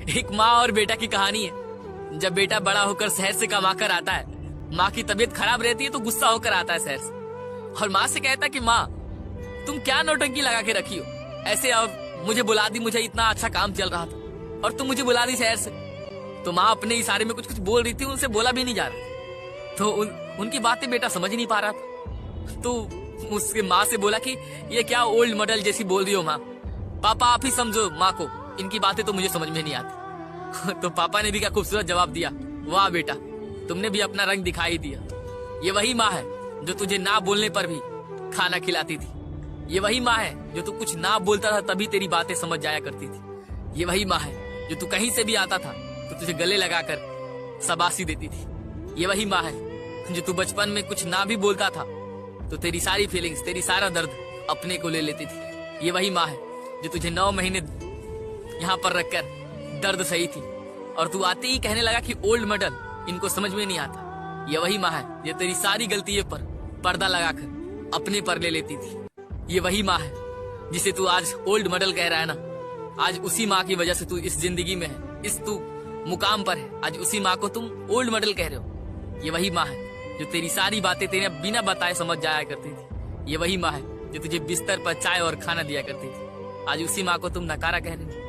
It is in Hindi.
एक माँ और बेटा की कहानी है। जब बेटा बड़ा होकर शहर से कमा कर आता है, माँ की तबीयत खराब रहती है तो गुस्सा होकर आता है शहर से और माँ से कहता है कि माँ तुम क्या नौटंकी लगा के रखी हो ऐसे, अब मुझे बुला दी, मुझे इतना अच्छा काम चल रहा था और तुम मुझे बुला दी शहर से। तो माँ अपने इशारे में कुछ कुछ बोल रही थी, उनसे बोला भी नहीं जा रहा। तो उनकी बातें बेटा समझ नहीं पा रहा था। तो उसके माँ से बोला कि ये क्या ओल्ड मॉडल जैसी बोल रही हो माँ, पापा आप ही समझो माँ को, इनकी बातें तो मुझे समझ में नहीं आती। तो पापा ने भी क्या खूबसूरत जवाब दिया, वाह बेटा तुमने भी अपना रंग दिखा ही दिया। ये वही माँ है जो तुझे ना बोलने पर भी खाना खिलाती थी। ये वही माँ है जो तू कुछ ना बोलता था तभी तेरी बातें समझ जाया करती थी। ये वही माँ है जो तू कहीं से भी आता था तो तुझे गले लगाकर शाबाशी देती थी। ये वही माँ है जो तू बचपन में कुछ ना भी बोलता था तो तेरी सारी फीलिंग्स, तेरी सारा दर्द अपने को ले लेती थी। ये वही माँ है जो तुझे 9 महीने यहाँ पर रखकर दर्द सही थी और तू आते ही कहने लगा कि ओल्ड मॉडल इनको समझ में नहीं आता। ये वही माँ है जो तेरी सारी गलतियों पर पर्दा लगाकर अपने पर ले लेती थी। ये वही माँ है जिसे तू आज ओल्ड मॉडल कह रहा है ना, आज उसी माँ की वजह से तू इस जिंदगी में है, इस तू मुकाम पर है। आज उसी माँ को तुम ओल्ड मॉडल कह रहे हो। ये वही माँ है जो तेरी सारी बातें तेरे बिना बताए समझ जाया करती थी। ये वही माँ है जो तुझे बिस्तर पर चाय और खाना दिया करती थी। आज उसी माँ को तुम नकारा कह रहे हो।